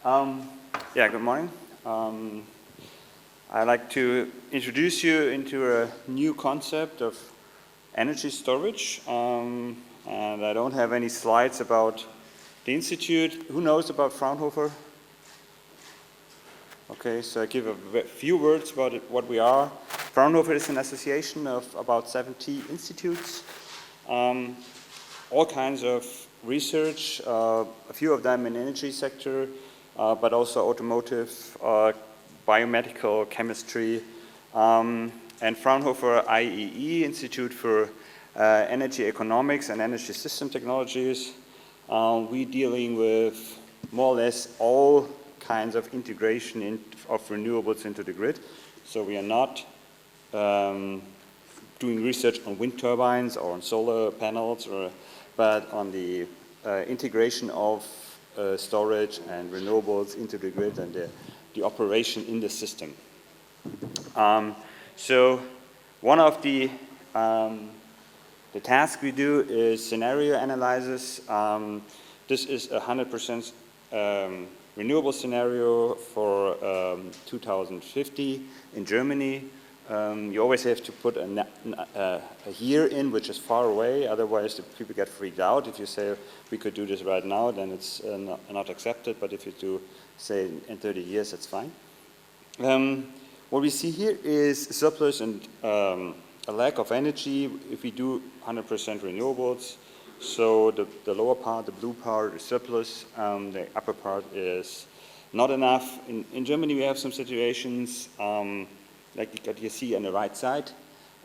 Yeah, good morning. I'd like to introduce you into a new concept of energy storage. And I don't have any slides about the Institute. Who knows about Fraunhofer? Okay, so I give a few words about it, what we are. Fraunhofer is an association of about 70 institutes, all kinds of research, a few of them in energy sector, but also automotive, biomedical, chemistry, and Fraunhofer IEE, Institute for Energy Economics and Energy System Technologies. We're dealing with more or less all kinds of integration of renewables into the grid. So we are not doing research on wind turbines or on solar panels, but on the integration of storage and renewables into the grid and the operation in the system. So one of the task we do is scenario analysis. This is a 100% renewable scenario for 2050 in Germany. You always have to put a year in which is far away, otherwise the people get freaked out. If you say we could do this right now, then it's not accepted, but if you do say in 30 years, that's fine. What we see here is surplus and a lack of energy if we do 100% renewables. So the lower part, the blue part, is surplus. The upper part is not enough. In Germany, we have some situations like you see on the right side.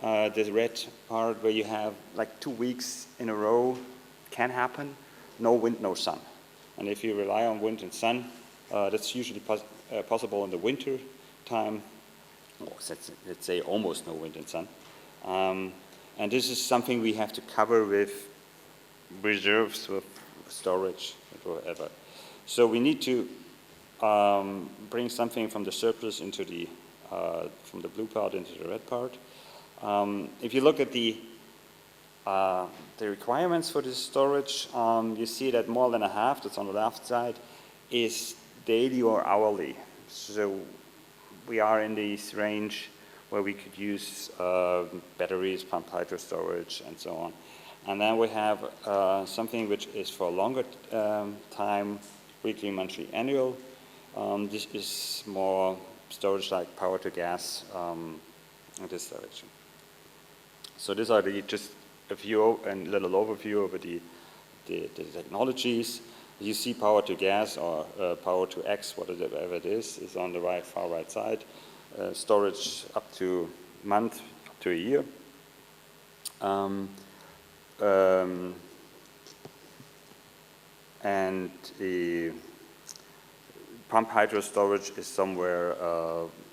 The red part where you have like 2 weeks in a row can happen. No wind, no sun. And if you rely on wind and sun, that's usually possible in the winter time. Let's say almost no wind and sun. And this is something we have to cover with reserves, with storage, or whatever. So we need to bring something from the surplus into from the blue part into the red part. If you look at the requirements for this storage, you see that more than a half, that's on the left side, is daily or hourly. So we are in this range where we could use batteries, pumped hydro storage, and so on. And then we have something which is for a longer time, weekly, monthly, annual. This is more storage like power to gas in this direction. So these are just a few and little overview over the technologies. You see power to gas or power to X, whatever it is on the far right side. Storage up to a month, up to a year. And the pump hydro storage is somewhere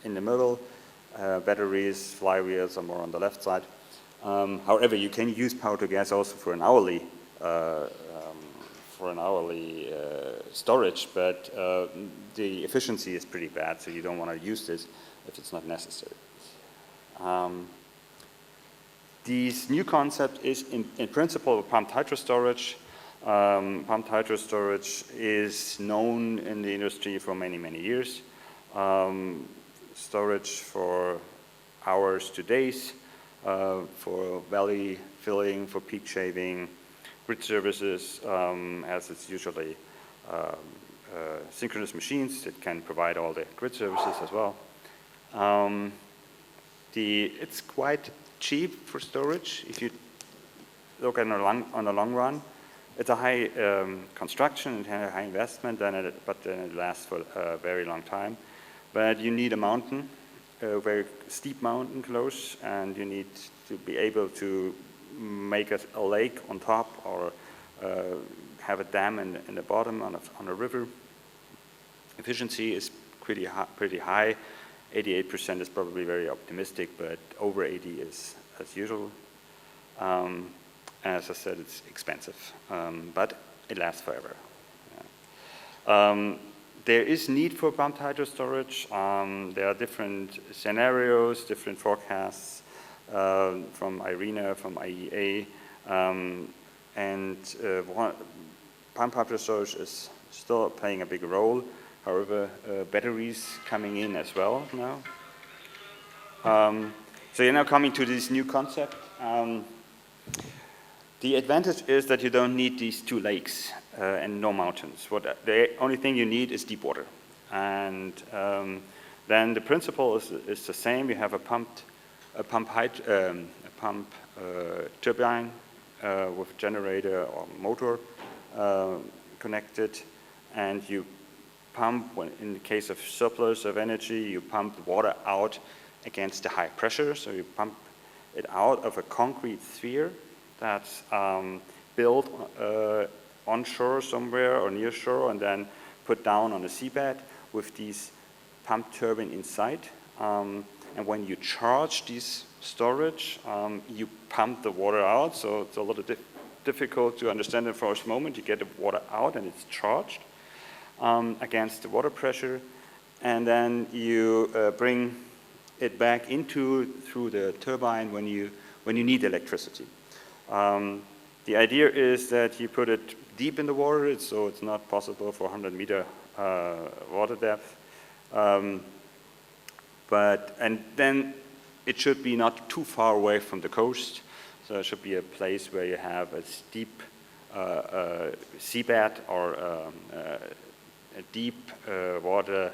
in the middle. Batteries, flywheels are more on the left side. However, you can use power to gas also for an hourly storage, but the efficiency is pretty bad, so you don't want to use this if it's not necessary. This new concept is in principle pumped hydro storage. Pumped hydro storage is known in the industry for many, many years. Storage for hours to days, for valley filling, for peak shaving, grid services, as it's usually synchronous machines that can provide all the grid services as well. It's quite cheap for storage if you look on the long run. It's a high construction and a high investment, but then it lasts for a very long time. But you need a mountain, a very steep mountain close, and you need to be able to make a lake on top or have a dam in the bottom on a river. Efficiency is pretty high. 88% is probably very optimistic, but over 80 is as usual. As I said, it's expensive, but it lasts forever. Yeah. There is need for pumped hydro storage. There are different scenarios, different forecasts from IRENA, from IEA, and pumped hydro storage is still playing a big role. however, batteries coming in as well now. So you're now coming to this new concept. The advantage is that you don't need these two lakes and no mountains. The only thing you need is deep water. And then the principle is the same. You have a pump turbine with generator or motor connected, and you pump, in the case of surplus of energy, you pump the water out against the high pressure. So you pump it out of a concrete sphere that's built onshore somewhere or near shore, and then put down on the seabed with these pump turbine inside. And when you charge this storage, you pump the water out. So it's a little difficult to understand in the first moment. You get the water out and it's charged against the water pressure, and then you bring it back through the turbine when you need electricity. The idea is that you put it deep in the water, so it's not possible for 100-meter water depth. And then it should be not too far away from the coast. So it should be a place where you have a steep seabed or a deep water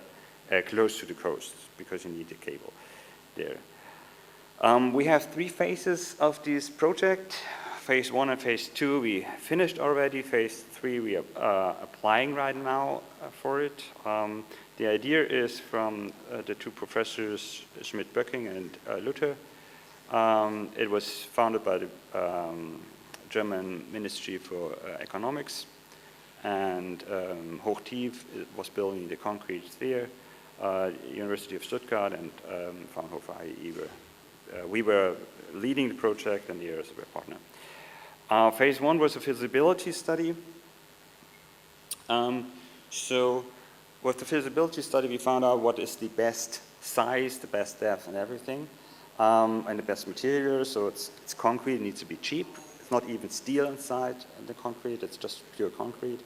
close to the coast, because you need a cable there. We have 3 phases of this project. Phase 1 and Phase 2 we finished already. Phase 3 we are applying right now for it. The idea is from the 2 professors, Schmidt-Böcking and Luther. It was founded by the German Ministry for Economics, and Hochtief was building the concrete sphere. University of Stuttgart and Fraunhofer IE we were leading the project, and the others were a partner. Phase 1 was a feasibility study. So with the feasibility study, we found out what is the best size, the best depth and everything, and the best material. So it's concrete, it needs to be cheap. It's not even steel inside the concrete, it's just pure concrete.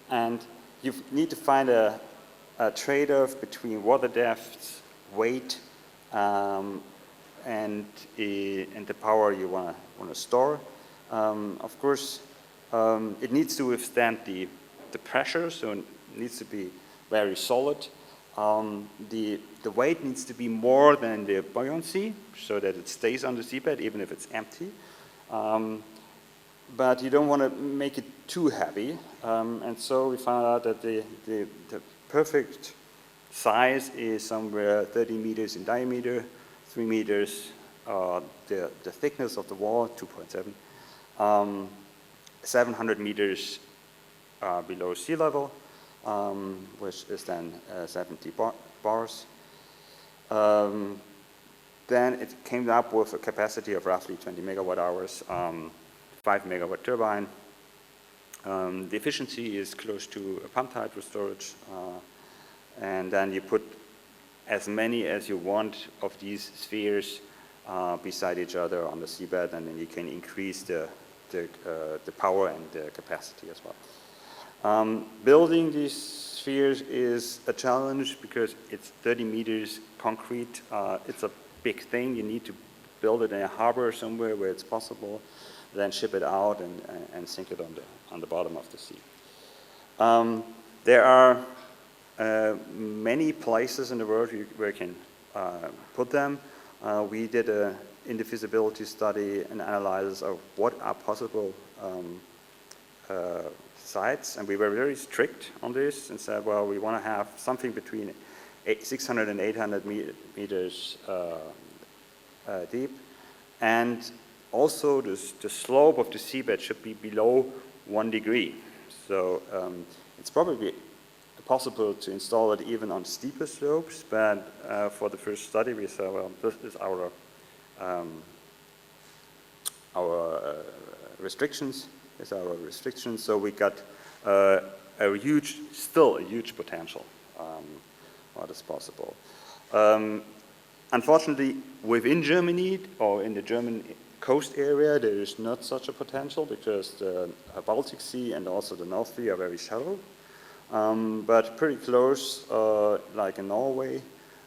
And you need to find a trade-off between water depth, weight, and the power you want to store. Of course, it needs to withstand the pressure, so it needs to be very solid. The weight needs to be more than the buoyancy, so that it stays on the seabed even if it's empty. But you don't want to make it too heavy, and so we found out that the perfect size is somewhere 30 meters in diameter, 3 meters the thickness of the wall, 2.7, 700 meters below sea level, which is then 70 bars. Then it came up with a capacity of roughly 20 megawatt hours, 5 megawatt turbine. The efficiency is close to a pumped hydro storage, and then you put as many as you want of these spheres beside each other on the seabed, and then you can increase the power and the capacity as well. Building these spheres is a challenge because it's 30 meters concrete. It's a big thing. You need to build it in a harbor somewhere where it's possible, then ship it out and sink it on the bottom of the sea. There are many places in the world where you can put them. We did in the feasibility study an analysis of what are possible sites, and we were very strict on this and said, well, we want to have something between 600 and 800 meters deep, and also the slope of the seabed should be below 1 degree. So it's probably possible to install it even on steeper slopes, but for the first study we said, well, this is our restrictions. So we got still a huge potential what is possible. Unfortunately, within Germany or in the German coast area, there is not such a potential because the Baltic Sea and also the North Sea are very shallow. but pretty close, like in Norway,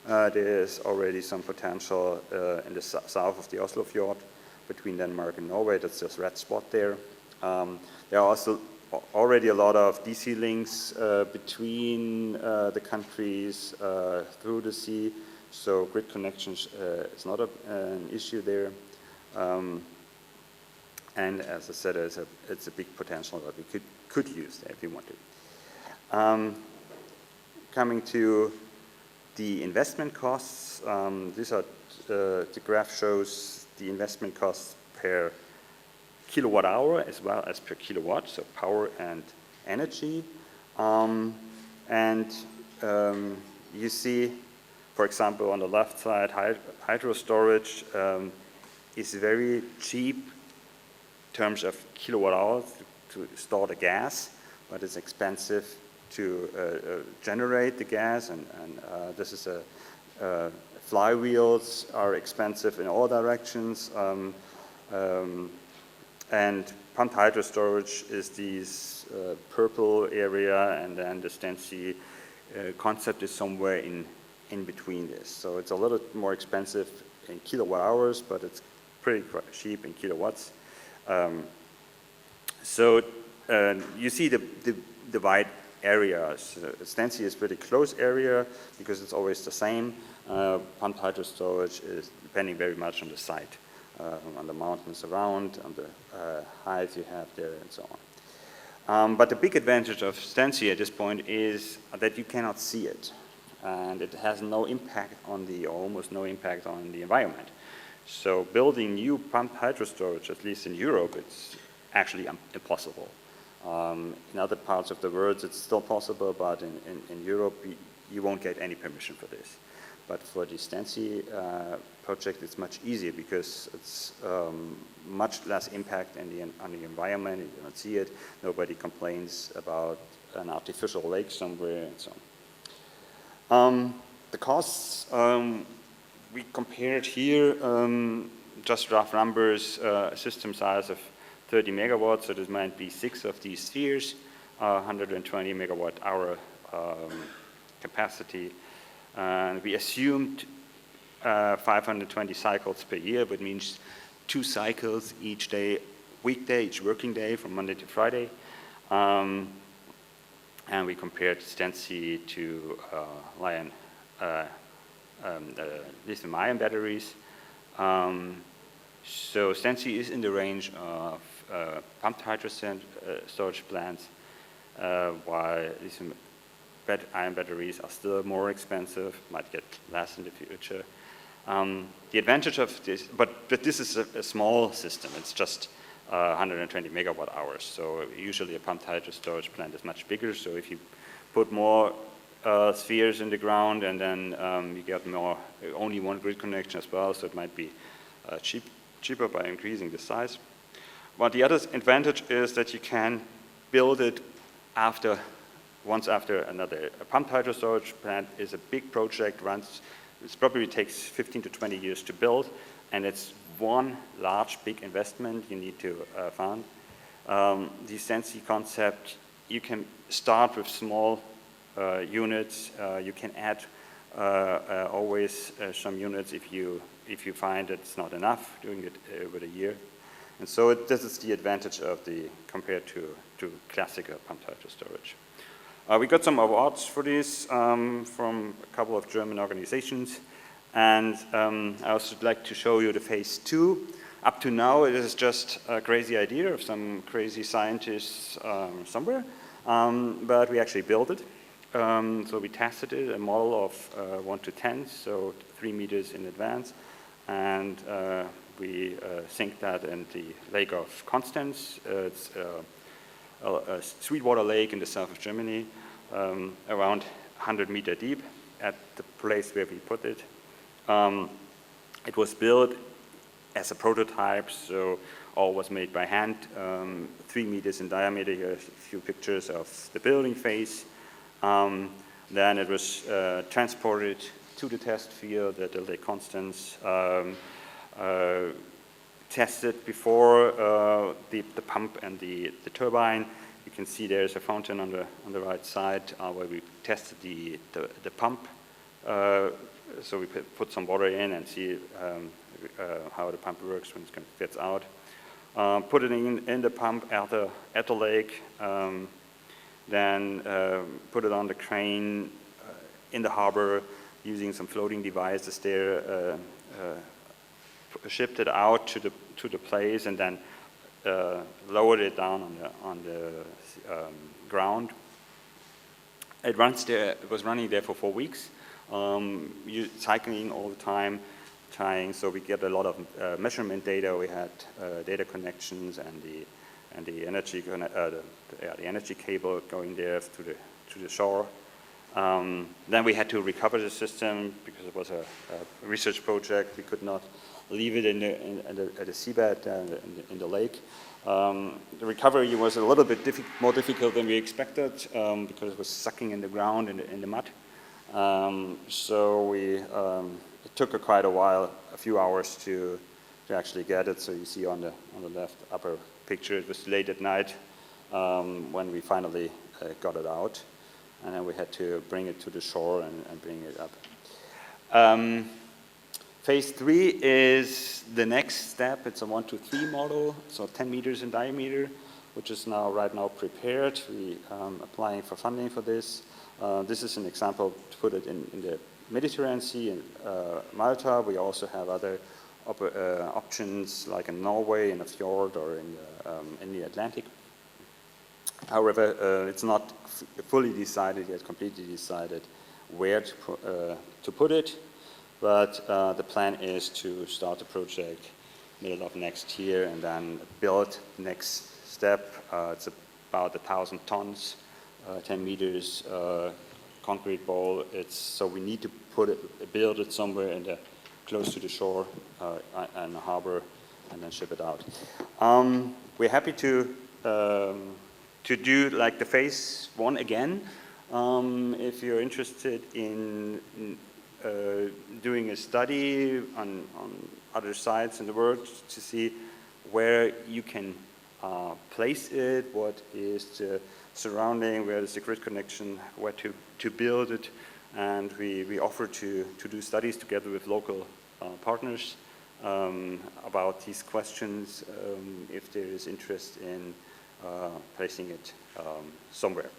there is already some potential in the south of the Oslo fjord, between Denmark and Norway. That's this red spot there. There are also already a lot of DC links between the countries through the sea, so grid connections is not an issue there. And as I said, it's a big potential that we could use there if we want to. Coming to the investment costs, the graph shows the investment costs per kilowatt hour as well as per kilowatt, so power and energy. You see, for example, on the left side, hydro storage is very cheap in terms of kilowatt hours to store the gas, but it's expensive to generate the gas, and this is flywheels are expensive in all directions, and pumped hydro storage is these purple area, and then the StEnSea concept is somewhere in between this. So it's a little more expensive in kilowatt hours, but it's pretty cheap in kilowatts. You see the wide areas. StEnSea is pretty close area because it's always the same. Pumped hydro storage is depending very much on the site, on the mountains around, on the height you have there, and so on. But the big advantage of StEnSea at this point is that you cannot see it, and it has no impact on or almost no impact on the environment. So building new pumped hydro storage, at least in Europe, it's actually impossible. In other parts of the world, it's still possible, but in Europe, you won't get any permission for this. But for the StEnSea project, it's much easier because it's much less impact on the environment. You don't see it. Nobody complains about an artificial lake somewhere, and so on. The costs, we compared here, just rough numbers, a system size of 30 megawatts, so this might be 6 of these spheres, 120 megawatt hour capacity. And we assumed 520 cycles per year, which means 2 cycles each day, weekday, each working day from Monday to Friday. And we compared StEnSea to lithium-ion batteries. So StEnSea is in the range of pumped hydro storage plants, while lithium-ion batteries are still more expensive, might get less in the future. The advantage of this, but this is a small system. It's just 120 megawatt hours. So usually a pumped hydro storage plant is much bigger. So if you put more spheres in the ground, and then you get only one grid connection as well. So it might be cheaper by increasing the size. But the other advantage is that you can build it once after another. A pumped hydro storage plant is a big project, it probably takes 15 to 20 years to build, and it's one large, big investment you need to fund. The StEnSea concept, you can start with small units. You can add always some units if you find it's not enough, doing it over the year. And so this is the advantage of compared to classical pumped hydro storage. We got some awards for this from a couple of German organizations, and I also would like to show you the phase 2. Up to now, it is just a crazy idea of some crazy scientists somewhere, but we actually built it. So we tested it, a model of 1 to 10, so 3 meters in advance, and we sink that in the Lake of Constance. It's a sweetwater lake in the south of Germany, around 100-meter deep at the place where we put it. It was built as a prototype, so all was made by hand, 3 meters in diameter. Here are a few pictures of the building phase. Then it was transported to the test field at the Lake Constance, tested before the pump and the turbine, you can see there's a fountain on the right side where we tested the pump. So we put some water in and see how the pump works when it gets out. Put it in the pump at the lake, then put it on the crane in the harbor using some floating devices there, shipped it out to the place, and then lowered it down on the ground. It was running there for 4 weeks, cycling all the time, so we get a lot of measurement data. We had data connections and the energy the energy cable going there to the shore. Then we had to recover the system because it was a research project. We could not leave it at the seabed in the lake. The recovery was a little bit more difficult than we expected because it was sucking in the ground in the mud. So it took quite a while, a few hours to actually get it. So you see on the left upper picture, it was late at night when we finally got it out, and then we had to bring it to the shore and bring it up. Phase 3 is the next step. It's a 1-2-3 model, so 10 meters in diameter, which is right now prepared. We applying for funding for this. This is an example to put it in the Mediterranean Sea in Malta. We also have other options like in Norway, in a fjord, or in the Atlantic. However, it's not fully decided yet, completely decided where to put it. But the plan is to start the project middle of next year and then build next step. It's about 1,000 tons, 10 meters concrete ball. So we need to build it somewhere close to the shore and the harbor, and then ship it out. We're happy to do like the phase 1 again. If you're interested in doing a study on other sites in the world to see where you can place it, what is the surrounding, where is the grid connection, where to build it, and we offer to do studies together with local partners about these questions if there is interest in placing it somewhere.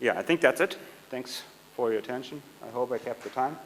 Yeah, I think that's it. Thanks for your attention. I hope I kept the time.